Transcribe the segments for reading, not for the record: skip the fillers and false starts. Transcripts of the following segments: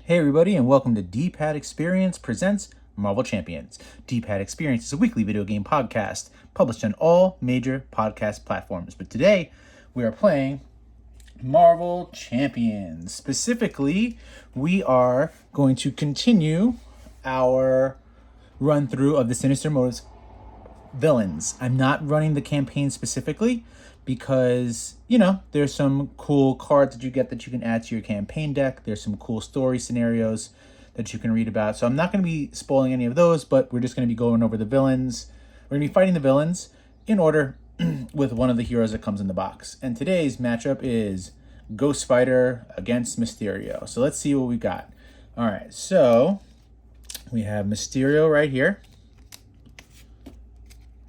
Hey everybody, and welcome to Dpad Experience presents Marvel Champions. Dpad Experience is a weekly video game podcast published on all major podcast platforms. But today, we are playing Marvel Champions. Specifically, we are going to continue our run through of the Sinister Motives villains. I'm not running the campaign specifically because, there's some cool cards that you get that you can add to your campaign deck. There's some cool story scenarios that you can read about. So I'm not going to be spoiling any of those, but we're just going to be going over the villains. We're going to be fighting the villains in order with one of the heroes that comes in the box. And today's matchup is Ghost Spider against Mysterio. So let's see what we got. All right, so we have Mysterio right here.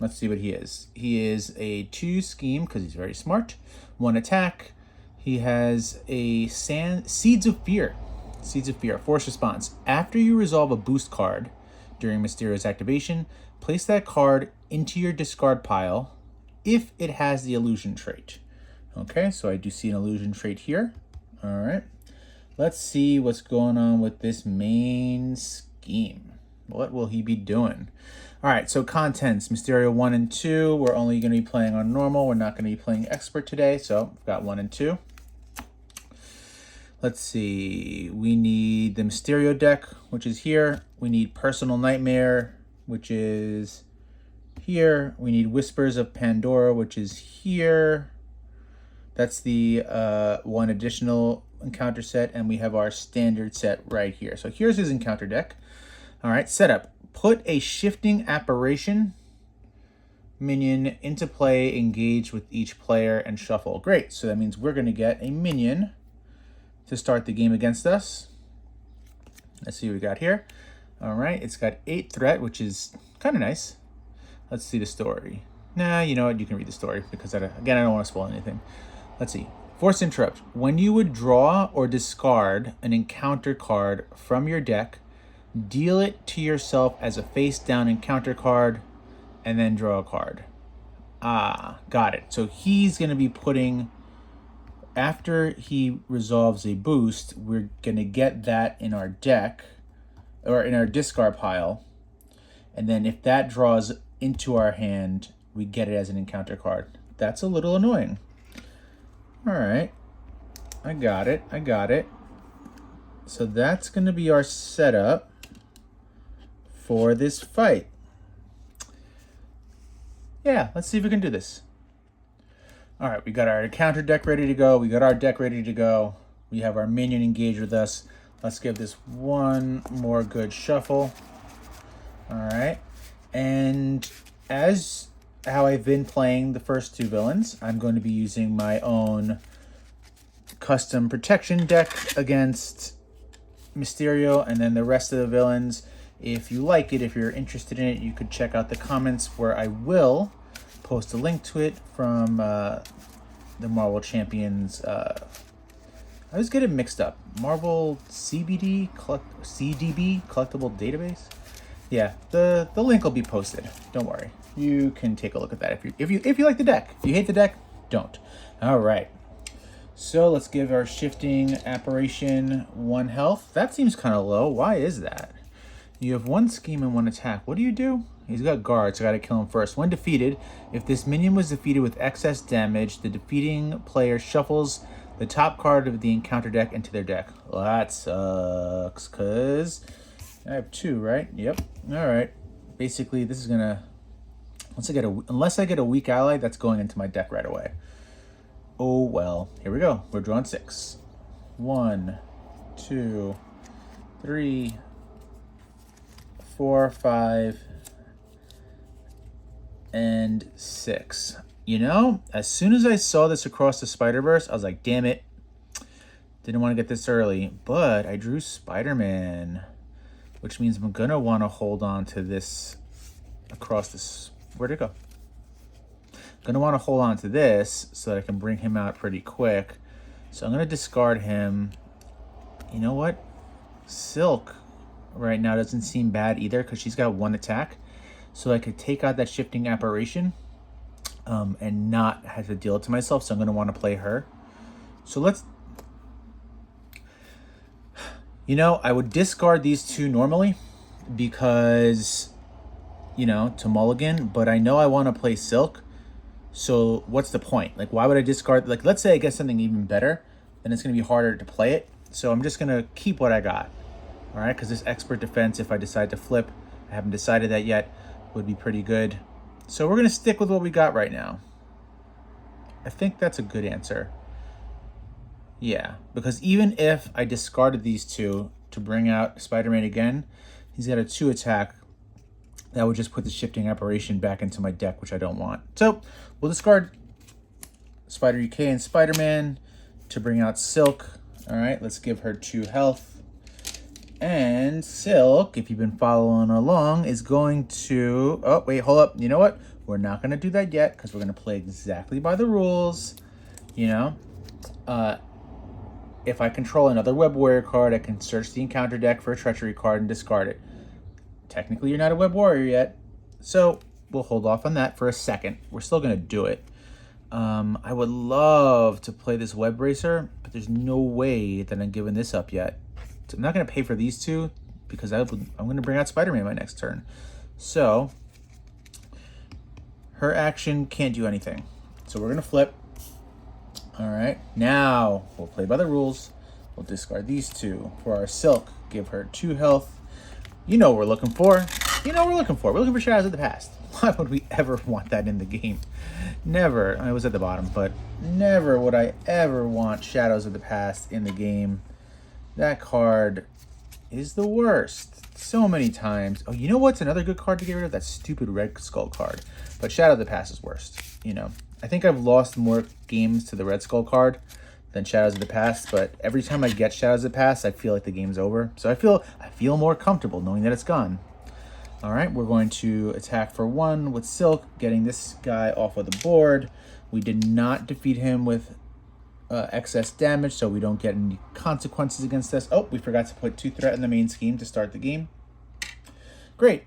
Let's see what he is. He is a 2 scheme because he's very smart. 1 attack. He has a Seeds of Fear. Seeds of Fear. Force response. After you resolve a boost card during Mysterio's activation, place that card into your discard pile if it has the illusion trait. Okay, so I do see an illusion trait here. All right. Let's see what's going on with this main scheme. What will he be doing? All right, so contents, Mysterio 1 and 2. We're only going to be playing on normal. We're not going to be playing expert today, so we've got 1 and 2. Let's see. We need the Mysterio deck, which is here. We need Personal Nightmare, which is here. We need Whispers of Pandora, which is here. That's the one additional encounter set, and we have our standard set right here. So here's his encounter deck. All right, setup. Put a shifting apparition minion into play, engage with each player, and shuffle. Great, so that means we're going to get a minion to start the game against us. Let's see what we got here. All right, it's got 8 threat, which is kind of nice. Let's see the story. Nah, you know what? You can read the story because, again, I don't want to spoil anything. Let's see. Force interrupt. When you would draw or discard an encounter card from your deck, deal it to yourself as a face-down encounter card, and then draw a card. Ah, got it. So he's going to be putting, after he resolves a boost, we're going to get that in our deck, or in our discard pile, and then if that draws into our hand, we get it as an encounter card. That's a little annoying. All right. I got it. So that's going to be our setup for this fight. Yeah, let's see if we can do this. All right, we got our counter deck ready to go. We got our deck ready to go. We have our minion engaged with us. Let's give this one more good shuffle. All right, and as how I've been playing the first 2 villains, I'm going to be using my own custom protection deck against Mysterio, and then the rest of the villains. If you like it, if you're interested in it, you could check out the comments where I will post a link to it from the Marvel Champions. I always get it mixed up. Marvel CDB collectible database. Yeah, the link will be posted. Don't worry. You can take a look at that if you like the deck. If you hate the deck, don't. All right. So let's give our shifting apparition 1 health. That seems kind of low. Why is that? You have 1 scheme and 1 attack. What do you do? He's got guard, so I gotta kill him first. When defeated, if this minion was defeated with excess damage, the defeating player shuffles the top card of the encounter deck into their deck. Well, that sucks, because I have 2, right? Yep. All right. Basically, this is gonna, unless I get a weak ally, that's going into my deck right away. Oh, well. Here we go. We're drawing 6. 1, 2, 3, 4, 5, and 6. As soon as I saw this across the Spider-Verse, I was like, damn it. Didn't want to get this early, but I drew Spider-Man, which means I'm going to want to hold on to this across this. Where'd it go? I'm going to want to hold on to this so that I can bring him out pretty quick. So I'm going to discard him. You know what? Silk right now doesn't seem bad either because she's got 1 attack. So I could take out that shifting apparition and not have to deal it to myself. So I'm going to want to play her. So let's You know, I would discard these two normally because, you know, to mulligan, but I know I want to play Silk. So what's the point? Like, why would I discard? Like, let's say I get something even better, then it's going to be harder to play it. So I'm just going to keep what I got. All right, because this expert defense, if I decide to flip, I haven't decided that yet, would be pretty good. So we're going to stick with what we got right now. I think that's a good answer. Yeah, because even if I discarded these two to bring out Spider-Man again, he's got a 2 attack. That would just put the shifting apparition back into my deck, which I don't want. So we'll discard Spider-UK and Spider-Man to bring out Silk. All right, let's give her 2 health. And Silk, if you've been following along, is going to... Oh, wait, hold up. You know what? We're not going to do that yet because we're going to play exactly by the rules. You know? If I control another Web Warrior card, I can search the encounter deck for a Treachery card and discard it. Technically, you're not a Web Warrior yet, so we'll hold off on that for a second. We're still going to do it. I would love to play this Web Racer, but there's no way that I'm giving this up yet. So I'm not going to pay for these two because I'm going to bring out Spider-Man my next turn. So her action can't do anything. So we're going to flip. All right, now we'll play by the rules. We'll discard these two for our Silk. Give her 2 health. You know what we're looking for. You know what we're looking for. We're looking for Shadows of the Past. Why would we ever want that in the game? Never. I was at the bottom, but never would I ever want Shadows of the Past in the game. That card is the worst. So many times. Oh, you know what's another good card to get rid of? That stupid Red Skull card. But Shadow of the Past is worst, you know. I think I've lost more games to the Red Skull card than Shadows of the Past, but every time I get Shadows of the Past, I feel like the game's over. So I feel more comfortable knowing that it's gone. All right, we're going to attack for 1 with Silk, getting this guy off of the board. We did not defeat him with excess damage, so we don't get any consequences against us. Oh, we forgot to put 2 threat in the main scheme to start the game. Great.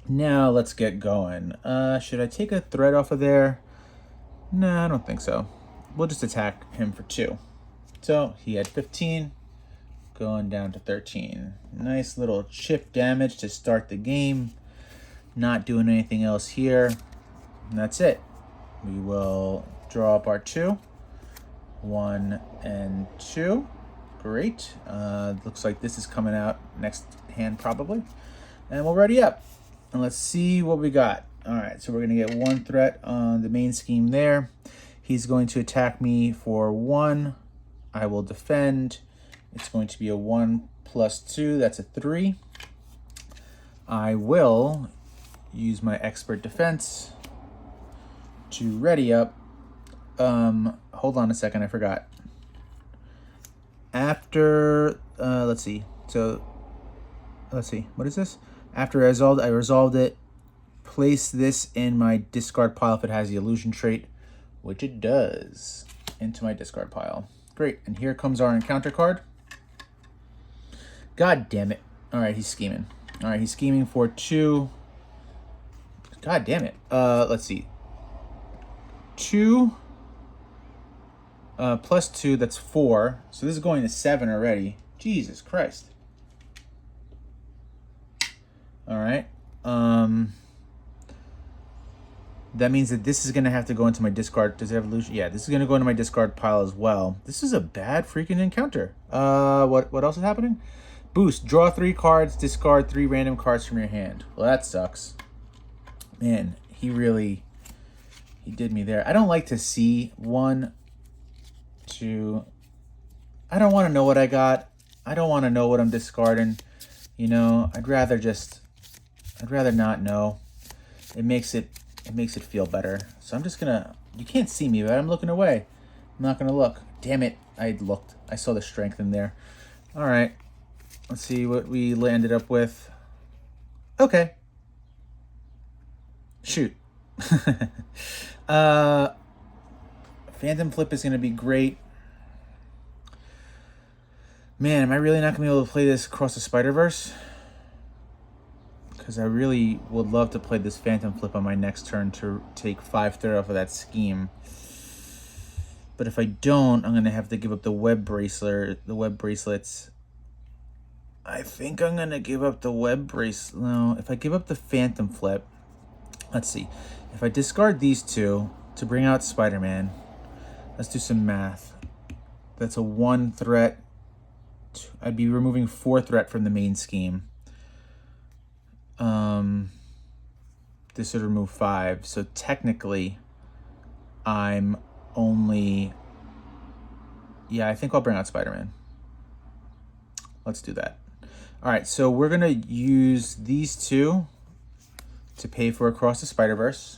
Now let's get going. Should I take a threat off of there? No, I don't think so. We'll just attack him for 2. So he had 15, going down to 13. Nice little chip damage to start the game. Not doing anything else here. And that's it. We will draw up our 2. 1 and 2. Great. Looks like this is coming out next hand probably. And we'll ready up. And let's see what we got. All right, so we're going to get 1 threat on the main scheme there. He's going to attack me for 1. I will defend. It's going to be a 1 plus 2. That's a 3. I will use my expert defense to ready up. Hold on a second, I forgot. After, let's see. So, let's see. What is this? After I resolved it. Place this in my discard pile if it has the illusion trait, which it does, into my discard pile. Great, and here comes our encounter card. God damn it. All right, he's scheming. All right, he's scheming for 2. God damn it. Let's see. 2 plus 2, that's 4. So this is going to 7 already. Jesus Christ. All right. That means that this is going to have to go into my discard. Does it have illusion? Yeah, this is going to go into my discard pile as well. This is a bad freaking encounter. What else is happening? Boost. Draw 3 cards. Discard 3 random cards from your hand. Well, that sucks. Man, he did me there. I don't like to see 1, 2. I don't want to know what I got. I don't want to know what I'm discarding. You know, I'd rather not know. It makes it feel better. So I'm just gonna, you can't see me, but I'm looking away. I'm not gonna look. Damn it, I looked. I saw the strength in there. All right, let's see what we landed up with. Okay. Shoot. Phantom Flip is gonna be great. Man, am I really not gonna be able to play this across the Spider-Verse? Because I really would love to play this Phantom Flip on my next turn to take 5 threat off of that scheme. But if I don't, I'm going to have to give up the web bracelets. I think I'm going to give up the web bracelet. No, if I give up the phantom flip, let's see. If I discard these two to bring out Spider-Man, let's do some math. That's a 1 threat. I'd be removing 4 threat from the main scheme. This would remove 5. So technically, I'm only... Yeah, I think I'll bring out Spider-Man. Let's do that. All right, so we're going to use these two to pay for Across the Spider-Verse.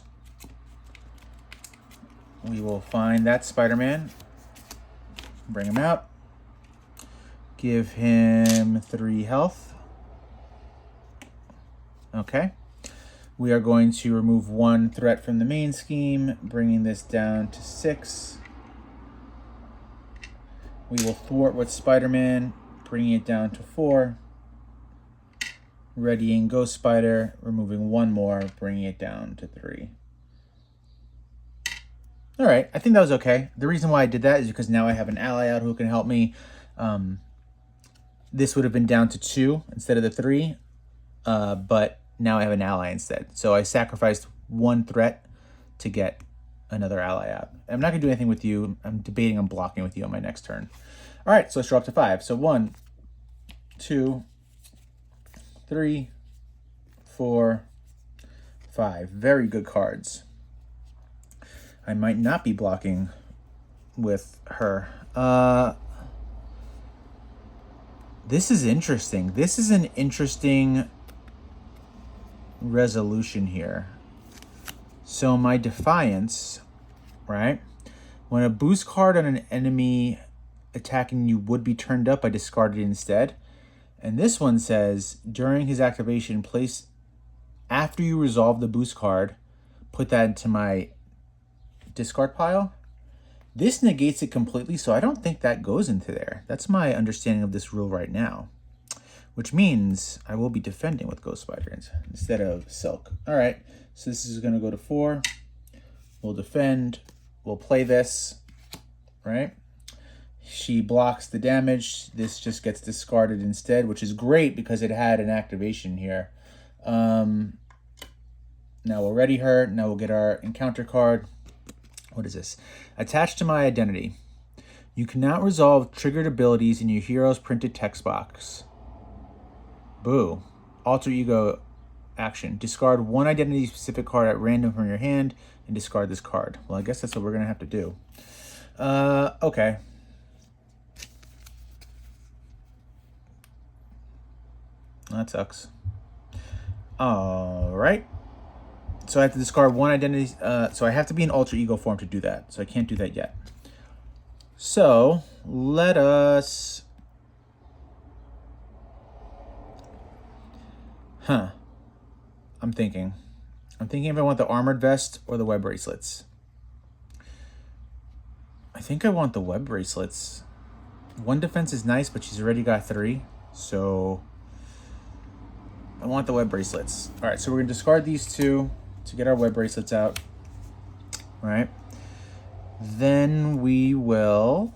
We will find that Spider-Man. Bring him out. Give him 3 health. Okay. We are going to remove 1 threat from the main scheme, bringing this down to 6. We will thwart with Spider-Man, bringing it down to 4. Readying Ghost Spider, removing 1 more, bringing it down to 3. All right, I think that was okay. The reason why I did that is because now I have an ally out who can help me. This would have been down to 2 instead of the 3, but now I have an ally instead. So I sacrificed 1 threat to get another ally out. I'm not going to do anything with you. I'm debating on blocking with you on my next turn. All right, so let's draw up to 5. So 1, 2, 3, 4, 5. Very good cards. I might not be blocking with her. This is interesting. This is an interesting resolution here. So my Defiance, right? When a boost card on an enemy attacking you would be turned up, I discard it instead. And this one says, during his activation, place, after you resolve the boost card, put that into my discard pile. This negates it completely, so I don't think that goes into there. That's my understanding of this rule right now, which means I will be defending with Ghost Spider instead of Silk. All right, so this is going to go to 4. We'll defend. We'll play this, right? She blocks the damage. This just gets discarded instead, which is great because it had an activation here. Now we'll ready her. Now we'll get our encounter card. What is this? Attached to my identity. You cannot resolve triggered abilities in your hero's printed text box. Boo. Alter ego action. Discard 1 identity-specific card at random from your hand and discard this card. Well, I guess that's what we're going to have to do. Okay. That sucks. All right. So I have to discard 1 identity. So I have to be in alter ego form to do that. So I can't do that yet. So let us... I'm thinking if I want the armored vest or the web bracelets. I think I want the web bracelets. 1 defense is nice, but she's already got 3. So I want the web bracelets. All right, so we're going to discard these 2 to get our web bracelets out. All right. Then we will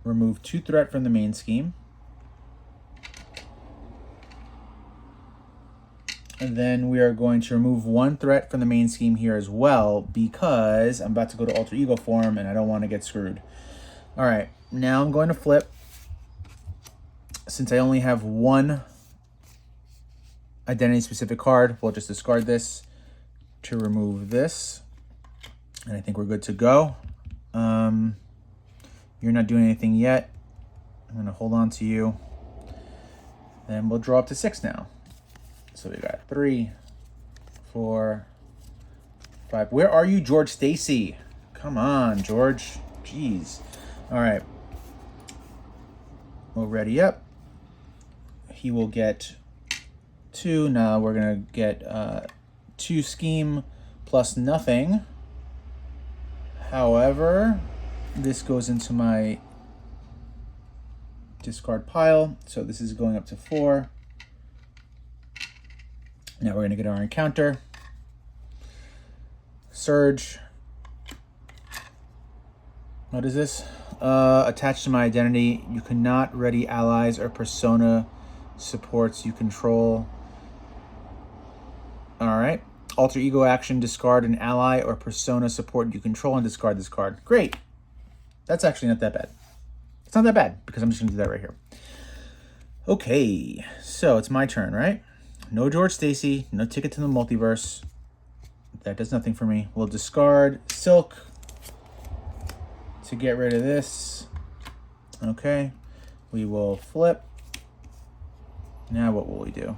remove 2 threat from the main scheme. And then we are going to remove 1 threat from the main scheme here as well, because I'm about to go to alter ego form and I don't want to get screwed. All right, now I'm going to flip. Since I only have 1 identity specific card, we'll just discard this to remove this. And I think we're good to go. You're not doing anything yet. I'm going to hold on to you. Then we'll draw up to 6 now. So we got 3, 4, 5. Where are you, George Stacy? Come on, George. Jeez. All right. We'll ready up. He will get 2. Now we're going to get 2 scheme plus nothing. However, this goes into my discard pile. So this is going up to 4. Now we're going to get our encounter. Surge. What is this? attached to my identity. You cannot ready allies or persona supports you control. All right. Alter ego action, discard an ally or persona support you control and discard this card. Great. That's actually not that bad. It's not that bad because I'm just going to do that right here. Okay. So it's my turn, right? No George Stacy. No Ticket to the Multiverse. That does nothing for me. We'll discard Silk to get rid of this. Okay. We will flip. Now what will we do?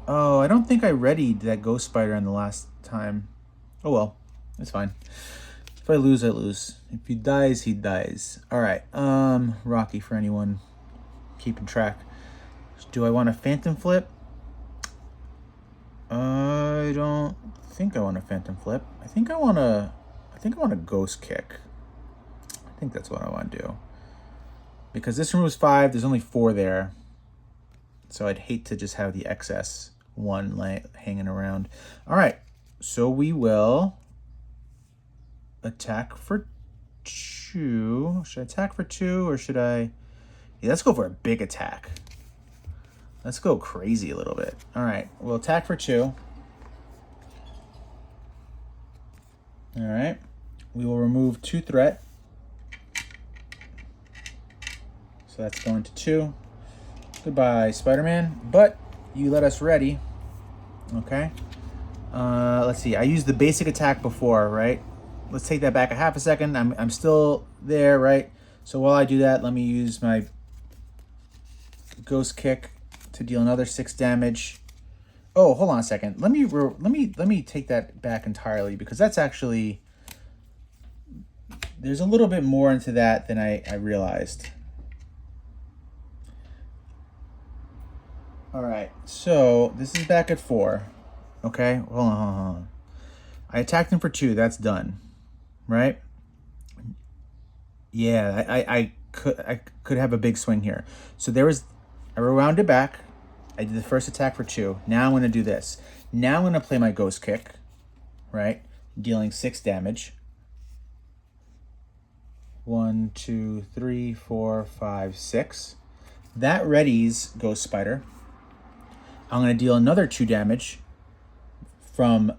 Oh, I don't think I readied that Ghost Spider in the last time. Oh well, it's fine. If I lose, I lose. If he dies, he dies. All right. Rocky for anyone keeping track. Do I want a Phantom Flip? I don't think I want a Phantom Flip. I think I want a Ghost Kick. I think that's what I want to do. Because this removes 5, there's only 4 there. So I'd hate to just have the excess 1 hanging around. All right, so we will attack for 2. Should I attack for 2 or should I? Yeah, let's go for a big attack. Let's go crazy a little bit. All right, we'll attack for 2. All right, we will remove 2 threat. So that's going to 2. Goodbye, Spider-Man. But you let us ready. Okay. Let's see. I used the basic attack before, right? Let's take that back a half a second. I'm still there, right? So while I do that, let me use my Ghost Kick to deal another 6 damage. Oh, hold on a second. Let me take that back entirely because that's actually, there's a little bit more into that than I realized. All right, so this is back at 4. Okay, hold on. I attacked him for 2. That's done, right? Yeah, I could have a big swing here. So I rewound it back. I did the first attack for 2. Now I'm going to do this. Now I'm going to play my Ghost Kick, right? Dealing 6 damage. 1, 2, 3, 4, 5, 6. That readies Ghost Spider. I'm going to deal another 2 damage from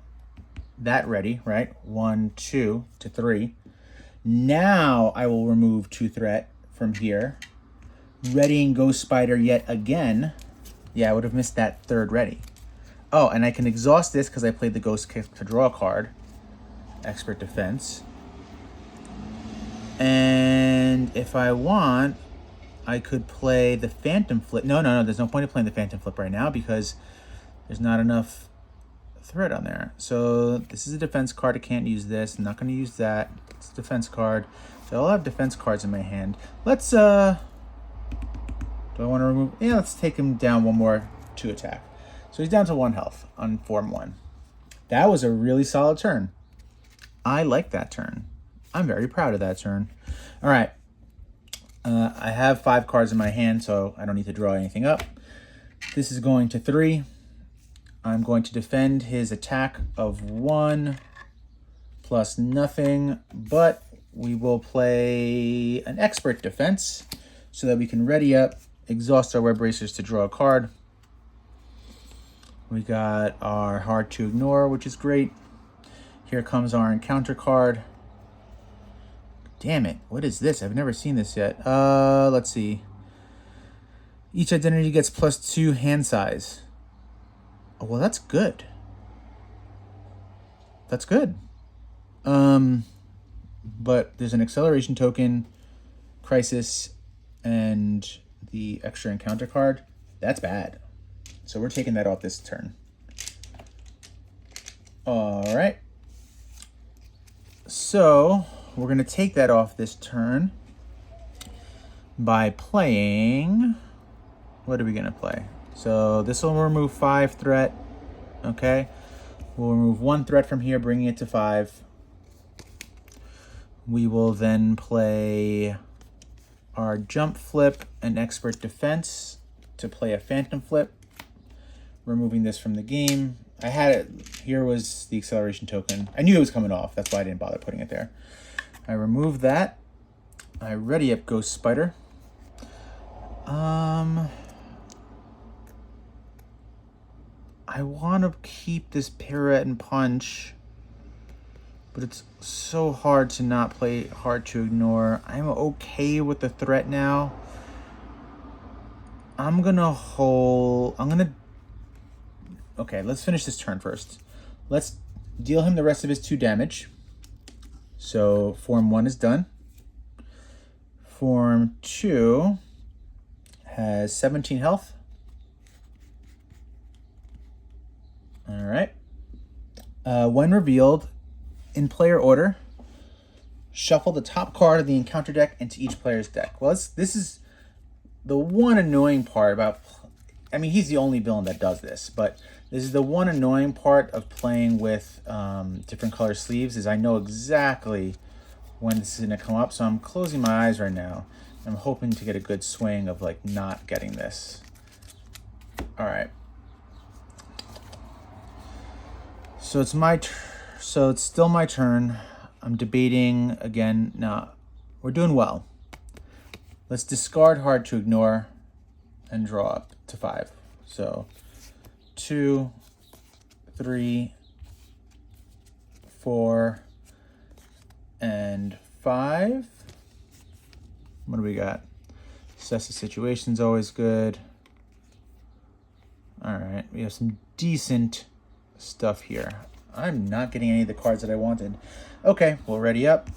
that ready, right? 1, 2 to 3. Now I will remove 2 threat from here. Readying Ghost Spider yet again. Yeah, I would have missed that 3rd ready. Oh, and I can exhaust this because I played the Ghost Kick to draw a card. Expert Defense. And if I want, I could play the Phantom Flip. No, there's no point in playing the Phantom Flip right now because there's not enough threat on there. So this is a defense card. I can't use this. I'm not going to use that. It's a defense card. So I'll have defense cards in my hand. Let's, do I want to remove? Yeah, let's take him down 1 more to attack. So he's down to 1 health on form 1. That was a really solid turn. I like that turn. I'm very proud of that turn. All right. I have 5 cards in my hand, so I don't need to draw anything up. This is going to 3. I'm going to defend his attack of 1 plus nothing, but we will play an Expert Defense so that we can ready up, exhaust our Web Racers to draw a card. We got our Hard to Ignore, which is great. Here comes our Encounter card. Damn it, what is this? I've never seen this yet. Let's see. Each identity gets +2 hand size. Oh, well, that's good. That's good. But there's an acceleration token, crisis, and the extra encounter card. That's bad. So we're taking that off this turn. All right. So we're going to take that off this turn by playing... What are we going to play? So this will remove 5 threat. Okay. We'll remove 1 threat from here, bringing it to 5. We will then play our Jump Flip and Expert Defense to play a Phantom Flip. Removing this from the game. I had it. Here was the acceleration token. I knew it was coming off. That's why I didn't bother putting it there. I removed that. I ready up Ghost Spider. I want to keep this Pirouette and Punch, but it's so hard to not play Hard to Ignore. I'm okay with the threat now. I'm gonna hold. Okay, let's finish this turn first. Let's deal him the rest of his 2 damage. So form 1 is done. Form 2 has 17 health. All right. When revealed, in player order, shuffle the top card of the encounter deck into each player's deck. Well, this is the one annoying part about... I mean, he's the only villain that does this, but this is the one annoying part of playing with different color sleeves, is I know exactly when this is going to come up, so I'm closing my eyes right now. I'm hoping to get a good swing of, like, not getting this. All right. So it's still my turn. I'm debating again. Now, we're doing well. Let's discard Hard to Ignore and draw up to 5. So 2, 3, 4, and 5. What do we got? Assess the situation's always good. All right, we have some decent stuff here. I'm not getting any of the cards that I wanted. Okay, we'll ready up.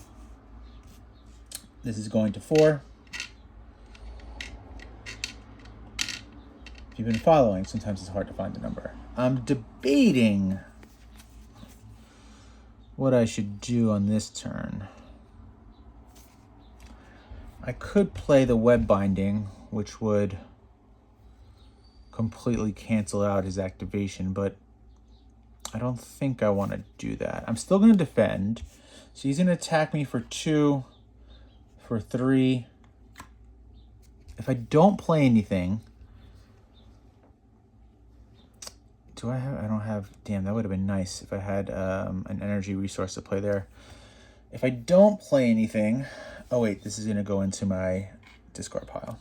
This is going to 4. If you've been following, sometimes it's hard to find the number. I'm debating what I should do on this turn. I could play the web binding, which would completely cancel out his activation, but I don't think I want to do that. I'm still going to defend. So he's going to attack me for 2, for 3. If I don't play anything... Do I have... I don't have... Damn, that would have been nice if I had an energy resource to play there. If I don't play anything... Oh, wait, this is going to go into my discard pile.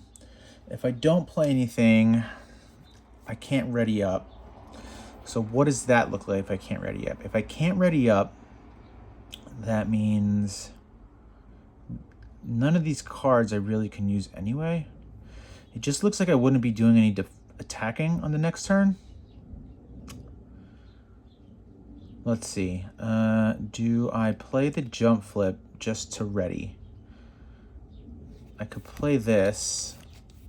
If I don't play anything, I can't ready up. So what does that look like if I can't ready up? If I can't ready up, that means none of these cards I really can use anyway. It just looks like I wouldn't be doing any attacking on the next turn. Let's see. Do I play the jump flip just to ready? I could play this,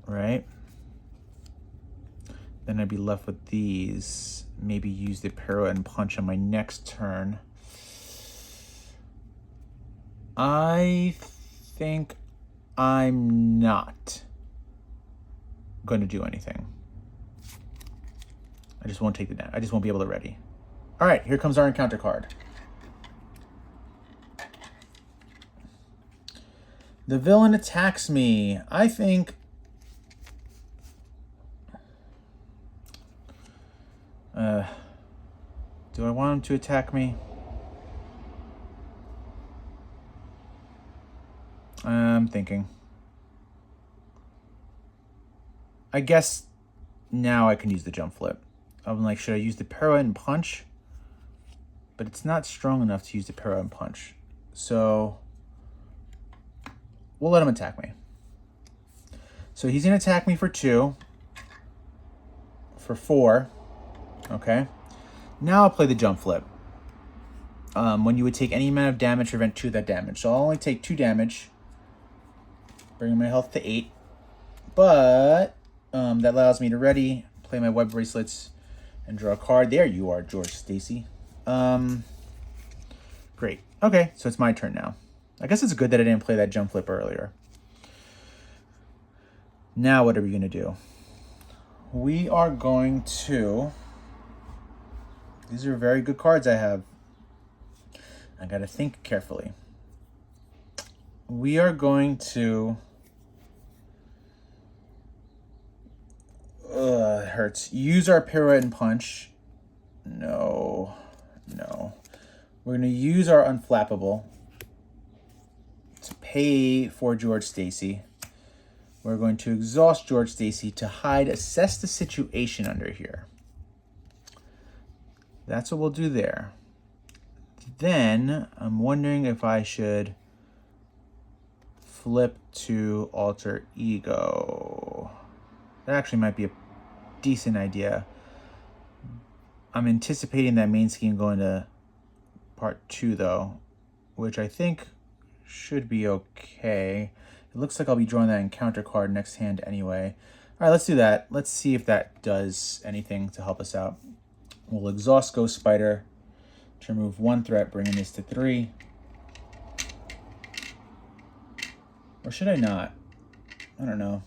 right? Then I'd be left with these. Maybe use the Pirouette and Punch on my next turn. I think I'm not going to do anything. I just won't take the damage. I just won't be able to ready. All right, here comes our encounter card. The villain attacks me. I think... do I want him to attack me? I'm thinking. I guess now I can use the jump flip. I'm like, should I use the Pirouette and Punch? But it's not strong enough to use the Pirouette and Punch. So we'll let him attack me. So he's going to attack me for 2. For 4. Okay. Now I'll play the jump flip. When you would take any amount of damage, prevent 2 of that damage. So I'll only take 2 damage. Bring my health to 8. But that allows me to ready, play my web bracelets, and draw a card. There you are, George Stacy. Great. Okay, so it's my turn now. I guess it's good that I didn't play that jump flip earlier. Now what are we going to do? We are going to... These are very good cards I have. I got to think carefully. We are going to... it hurts. Use our Pirouette and Punch. No. We're going to use our Unflappable to pay for George Stacy. We're going to exhaust George Stacy to hide, assess the situation under here. That's what we'll do there. Then I'm wondering if I should flip to alter ego. That actually might be a decent idea. I'm anticipating that main scheme going to part 2 though, which I think should be okay. It looks like I'll be drawing that encounter card next hand anyway. All right, let's do that. Let's see if that does anything to help us out. We'll exhaust Ghost Spider to remove 1 threat, bringing this to 3. Or should I not? I don't know.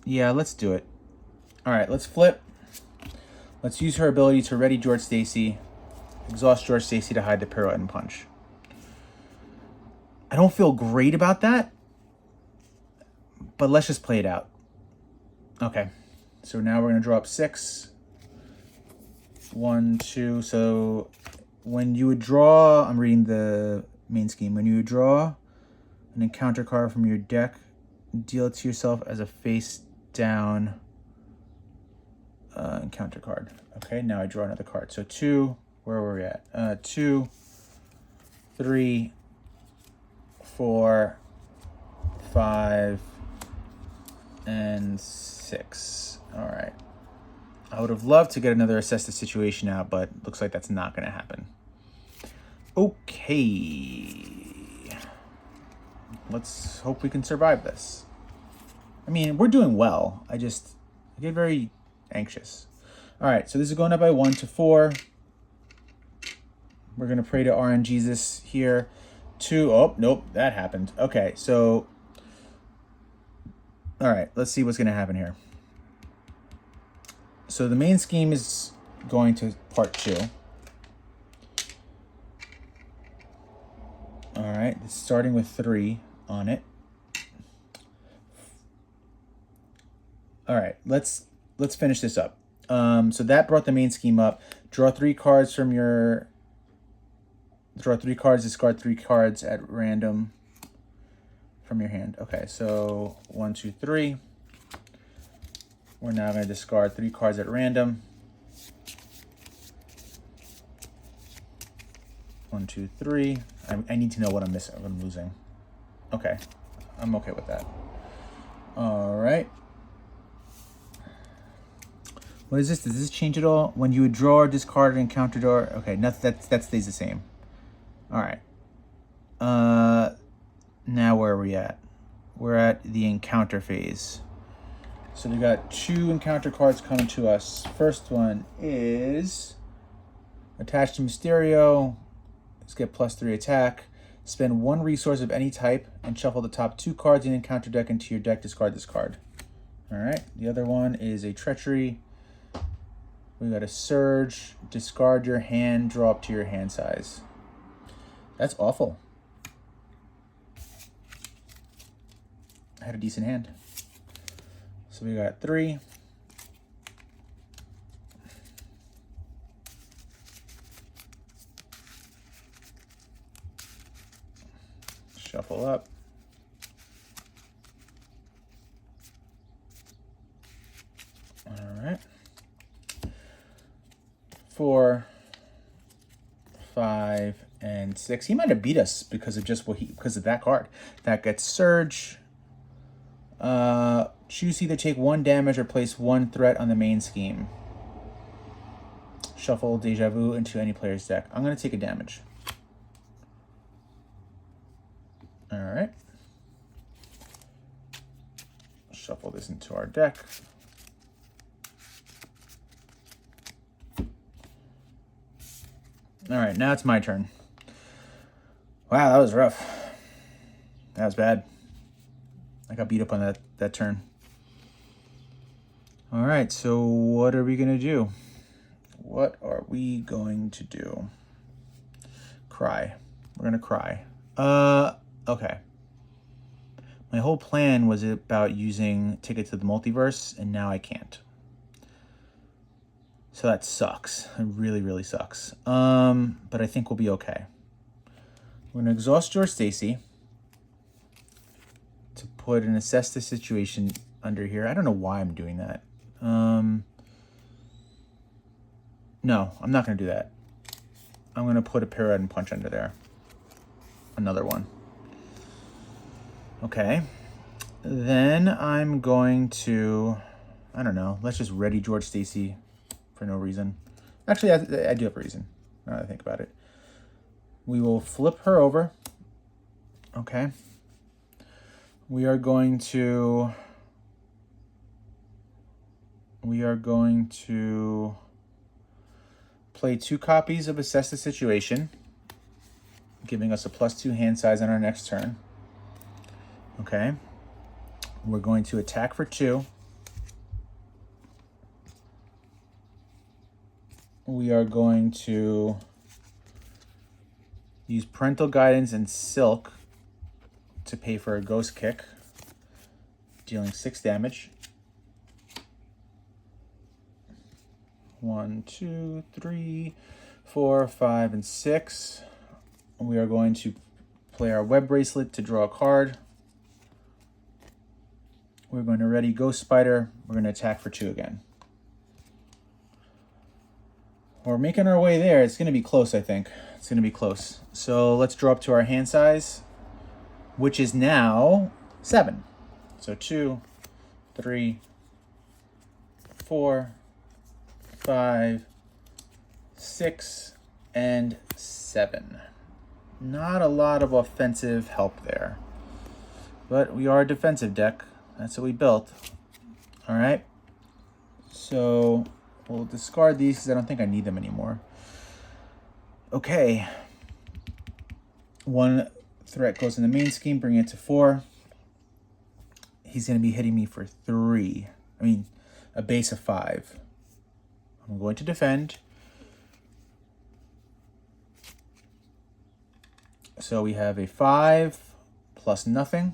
Yeah, let's do it. All right, let's flip. Let's use her ability to ready George Stacy. Exhaust George Stacy to hide the pirouette and punch. I don't feel great about that, but let's just play it out. Okay, so now we're going to draw up 6. 1, 2. So when you would draw, I'm reading the main scheme. When you would draw an encounter card from your deck, deal it to yourself as a face down encounter card. Okay, now I draw another card. So 2, where were we at? 2, 3, 4, 5, and 6. All right. I would have loved to get another assess the situation out, but looks like that's not going to happen. Okay. Let's hope we can survive this. I mean, we're doing well. I get very anxious. All right, so this is going up by 1 to 4. We're going to pray to RN Jesus here. 2, oh, nope, that happened. Okay, so, all right, let's see what's going to happen here. So the main scheme is going to part 2. All right, it's starting with 3 on it. All right, let's finish this up. So that brought the main scheme up. Draw 3 cards from your... Draw 3 cards, discard 3 cards at random from your hand. Okay, so 1, 2, 3. We're now going to discard 3 cards at random. 1, 2, 3. I need to know what I'm missing, what I'm losing. Okay, I'm okay with that. All right. What is this? Does this change at all? When you would draw or discard an encounter door. Okay, that stays the same. All right. Now where are we at? We're at the encounter phase. So we got 2 encounter cards coming to us. First one is attached to Mysterio. Let's get +3 attack. Spend 1 resource of any type and shuffle the top 2 cards in the encounter deck into your deck. Discard this card. All right. The other one is a treachery. We got a surge. Discard your hand. Draw up to your hand size. That's awful. I had a decent hand. So we got 3. Shuffle up. All right. 4, 5, and 6. He might have beat us because of just because of that card. That gets surge. Choose either take 1 damage or place 1 threat on the main scheme. Shuffle Deja Vu into any player's deck. I'm going to take a damage. All right. Shuffle this into our deck. All right, now it's my turn. Wow, that was rough. That was bad. I got beat up on that turn. All right, so what are we going to do? What are we going to do? Cry. We're going to cry. Okay. My whole plan was about using Ticket to the Multiverse, and now I can't. So that sucks. It really, really sucks. But I think we'll be okay. We're going to exhaust George Stacy to put and assess the situation under here. I don't know why I'm doing that. No, I'm not going to do that. I'm going to put a Pirouette and Punch under there. Another one. Okay. Then I'm going to, I don't know, let's just ready George Stacy for no reason. Actually, I do have a reason, now that I think about it. We will flip her over. Okay. We are going to play 2 copies of Assess the Situation, giving us a +2 hand size on our next turn. Okay. We're going to attack for 2. We are going to use Parental Guidance and Silk to pay for a Ghost Kick, dealing 6 damage. 1, 2, 3, 4, 5, and 6. We are going to play our Web Bracelet to draw a card. We're going to ready Ghost Spider. We're going to attack for 2 again. We're making our way there. It's going to be close, I think. It's going to be close. So let's draw up to our hand size, which is now 7. So 2, 3, 4, 5, 6, and 7. Not a lot of offensive help there, but we are a defensive deck. That's what we built. All right. So we'll discard these because I don't think I need them anymore. Okay. 1 threat goes in the main scheme, bring it to 4. He's going to be hitting me for 3. I mean, a base of 5. I'm going to defend. So we have a 5 plus nothing.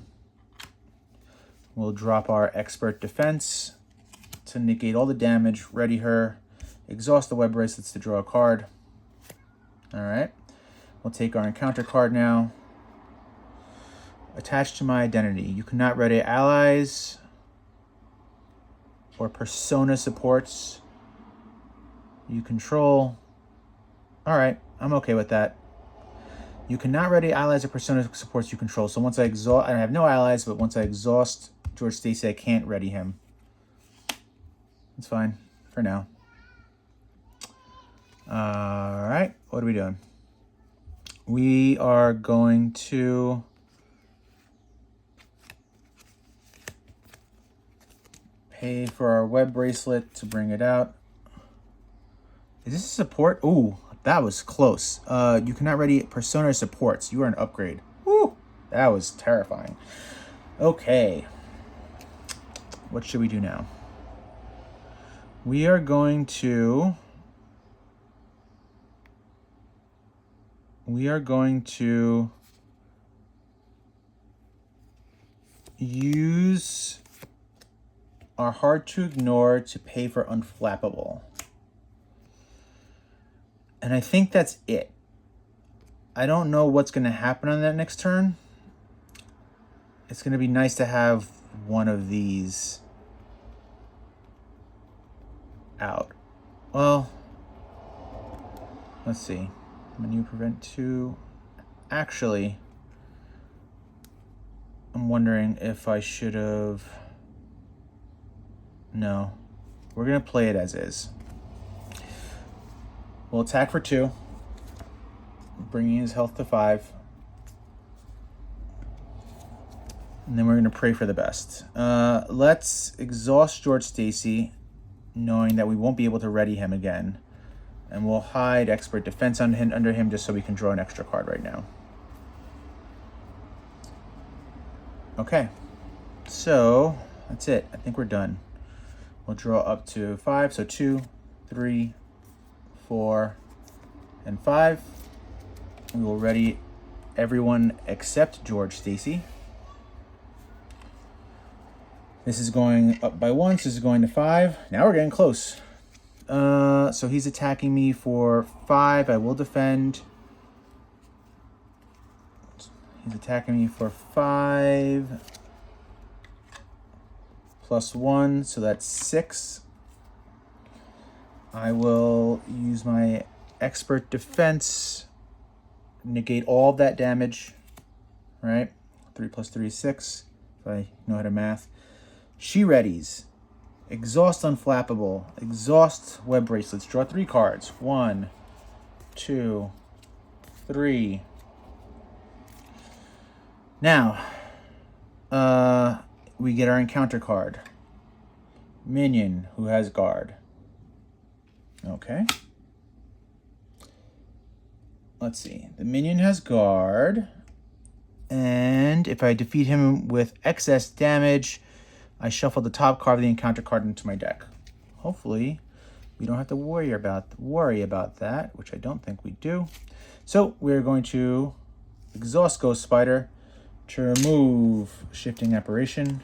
We'll drop our Expert Defense to negate all the damage, ready her, exhaust the Web Bracelets to draw a card. All right. We'll take our encounter card now. Attached to my identity. You cannot ready allies or persona supports you control. All right. I'm okay with that. You cannot ready allies or persona supports you control. So once I exhaust, I have no allies, but once I exhaust George Stacy, I can't ready him. It's fine for now. All right, what are we doing? We are going to pay for our Web Bracelet to bring it out. Is this a support? Ooh, that was close. You cannot ready persona supports. You are an upgrade. Woo, that was terrifying. Okay. What should we do now? We are going to use our Hard to Ignore to pay for Unflappable. And I think that's it. I don't know what's going to happen on that next turn. It's going to be nice to have one of these out. Well, let's see. Menu prevent 2. Actually, I'm wondering if I should have... No. We're going to play it as is. We'll attack for 2, bringing his health to 5. And then we're going to pray for the best. Let's exhaust George Stacy, knowing that we won't be able to ready him again. And we'll hide Expert Defense under him just so we can draw an extra card right now. Okay. So, that's it. I think we're done. We'll draw up to 5. So 2, 3, 4, and 5. We will ready everyone except George Stacy. This is going up by 1, so this is going to 5. Now we're getting close. So he's attacking me for 5. I will defend. He's attacking me for 5. Plus 1, so that's 6. I will use my expert defense. Negate all of that damage. Right? 3 plus 3 is 6. If I know how to math. She readies. Exhaust Unflappable. Exhaust Web Bracelets. Draw 3 cards. 1, 2, 3. Now, we get our encounter card. Minion who has guard. Okay. Let's see. The minion has guard. And if I defeat him with excess damage, I shuffle the top card of the encounter card into my deck. Hopefully, we don't have to worry about that, which I don't think we do. So we're going to exhaust Ghost Spider to remove Shifting Apparition.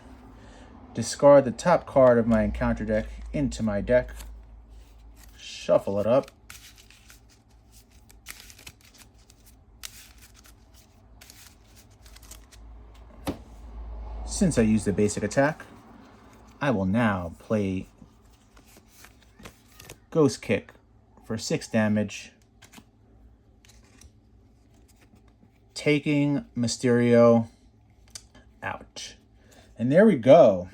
Discard the top card of my encounter deck into my deck. Shuffle it up. Since I used the basic attack, I will now play Ghost Kick for 6 damage, taking Mysterio out. And there we go.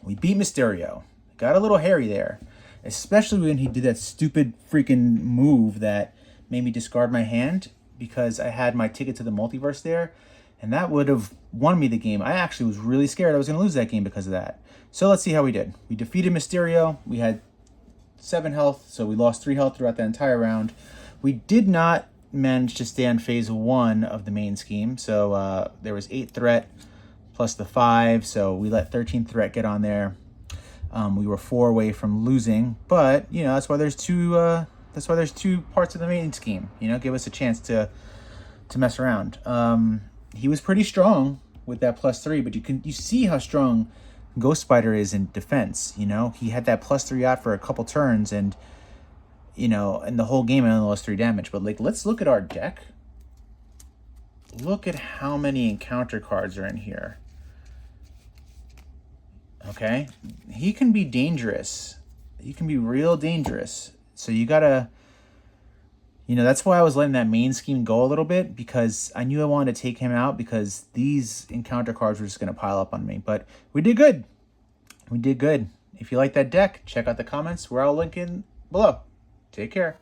We beat Mysterio. Got a little hairy there, especially when he did that stupid freaking move that made me discard my hand because I had my ticket to the multiverse there, and that would have won me the game. I actually was really scared I was going to lose that game because of that. So let's see how we did. We defeated Mysterio. We had 7 health, so we lost 3 health throughout the entire round. We did not manage to stay on phase 1 of the main scheme, so there was 8 threat plus the 5, so we let 13 threat get on there. We were 4 away from losing, but you know that's why there's two parts of the main scheme. You know, give us a chance to mess around. He was pretty strong with that +3, but you see how strong Ghost Spider is in defense. You know, he had that +3 out for a couple turns, and you know, in the whole game I only lost 3 damage. But like, let's look at our deck. Look at how many encounter cards are in here. Okay, he can be dangerous. He can be real dangerous. So you gotta, you know, that's why I was letting that main scheme go a little bit, because I knew I wanted to take him out because these encounter cards were just gonna pile up on me. But we did good. We did good. If you like that deck, check out the comments where I'll link in below. Take care.